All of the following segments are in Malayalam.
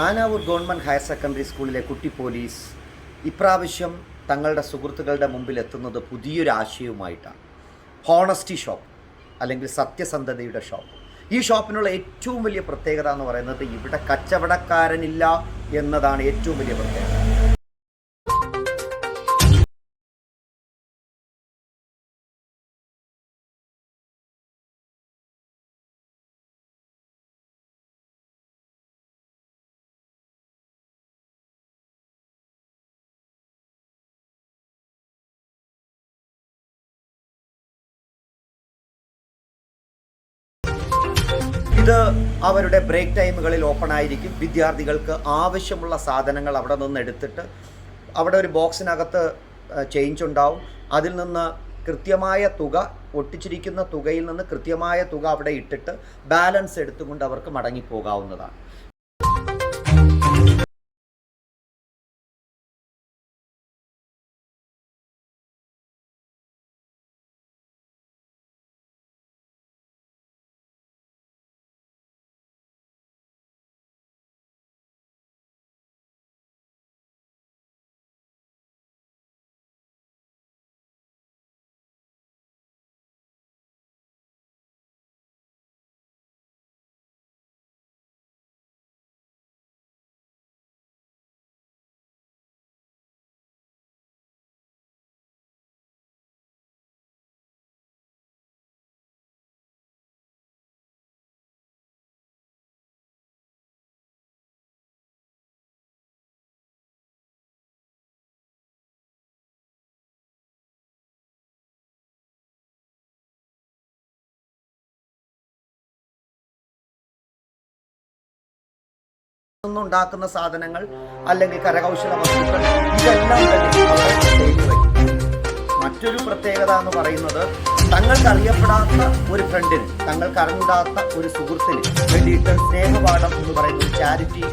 ആനാവൂർ ഗവൺമെൻറ് ഹയർ സെക്കൻഡറി സ്കൂളിലെ കുട്ടി പോലീസ് ഇപ്രാവശ്യം തങ്ങളുടെ സുഹൃത്തുക്കളുടെ മുമ്പിൽ എത്തുന്നത് പുതിയൊരു ആശയവുമായിട്ടാണ്. ഹോണസ്റ്റി ഷോപ്പ് അല്ലെങ്കിൽ സത്യസന്ധതയുടെ ഷോപ്പ്. ഈ ഷോപ്പിനുള്ള ഏറ്റവും വലിയ പ്രത്യേകത എന്ന് പറയുന്നത് ഇവിടെ കച്ചവടക്കാരനില്ല എന്നതാണ് ഏറ്റവും വലിയ പ്രത്യേകത. ഇത് അവരുടെ ബ്രേക്ക് ടൈമുകളിൽ ഓപ്പൺ ആയിരിക്കും. വിദ്യാർത്ഥികൾക്ക് ആവശ്യമുള്ള സാധനങ്ങൾ അവിടെ നിന്ന് എടുത്തിട്ട് അവിടെ ഒരു ബോക്സിനകത്ത് ചേഞ്ച് ഉണ്ടാവും. അതിൽ നിന്ന് കൃത്യമായ തുക, ഒട്ടിച്ചിരിക്കുന്ന തുകയിൽ നിന്ന് കൃത്യമായ തുക അവിടെ ഇട്ടിട്ട് ബാലൻസ് എടുത്തുകൊണ്ട് അവർക്ക് മടങ്ങിപ്പോകാവുന്നതാണ്. ഉണ്ടാക്കുന്ന സാധനങ്ങൾ അല്ലെങ്കിൽ കരകൗശല വസ്തുക്കൾ ഇതെല്ലാം തന്നെ മറ്റൊരു പ്രത്യേകത എന്ന് പറയുന്നത് തങ്ങൾക്ക് അറിയപ്പെടാത്ത ഒരു ഫ്രണ്ടിന്, തങ്ങൾക്ക് അറിഞ്ഞൂടാത്ത ഒരു സുഹൃത്തിന് വേണ്ടിയിട്ട് സ്നേഹപാഠം എന്ന് പറയുന്ന ഒരു ചാരിറ്റി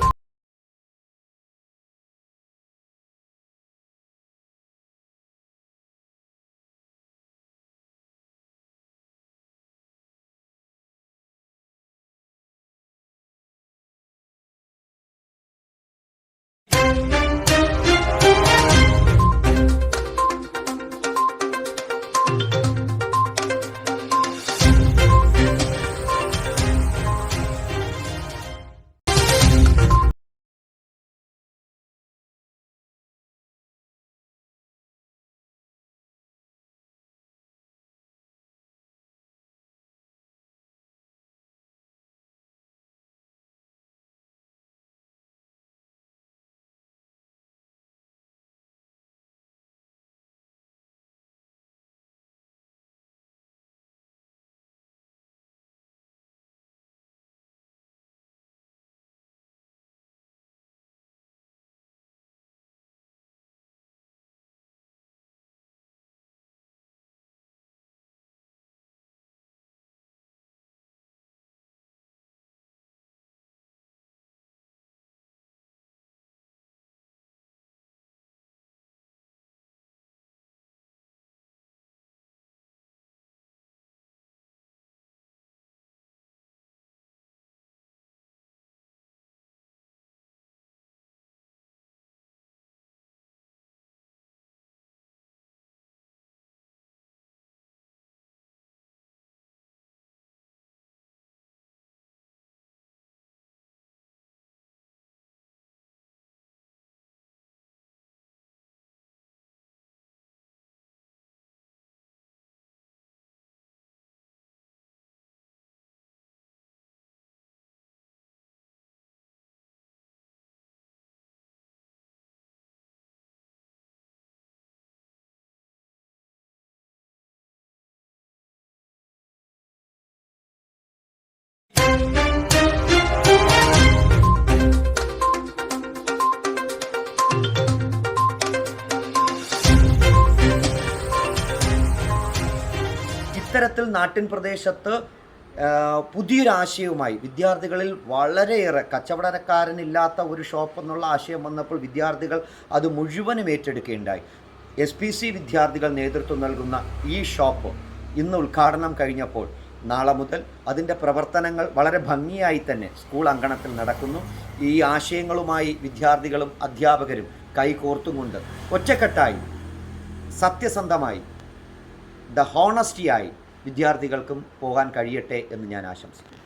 ഇത്തരത്തിൽ നാട്ടിൻ പ്രദേശത്ത് പുതിയൊരാശയവുമായി വിദ്യാർത്ഥികളിൽ വളരെയേറെ കച്ചവടക്കാരനില്ലാത്ത ഒരു ഷോപ്പ് എന്നുള്ള ആശയം വന്നപ്പോൾ വിദ്യാർത്ഥികൾ അത് മുഴുവനും ഏറ്റെടുക്കുകയുണ്ടായി. SPC വിദ്യാർത്ഥികൾ നേതൃത്വം നൽകുന്ന ഈ ഷോപ്പ് ഇന്ന് ഉദ്ഘാടനം കഴിഞ്ഞപ്പോൾ നാളെ മുതൽ അതിൻ്റെ പ്രവർത്തനങ്ങൾ വളരെ ഭംഗിയായി തന്നെ സ്കൂൾ അങ്കണത്തിൽ നടക്കുന്നു. ഈ ആശയങ്ങളുമായി വിദ്യാർത്ഥികളും അധ്യാപകരും കൈകോർത്തുകൊണ്ട് ഒറ്റക്കെട്ടായി സത്യസന്ധമായി ഹോണസ്റ്റിയായി വിദ്യാർത്ഥികൾക്കും പോകാൻ കഴിയട്ടെ എന്ന് ഞാൻ ആശംസിക്കുന്നു.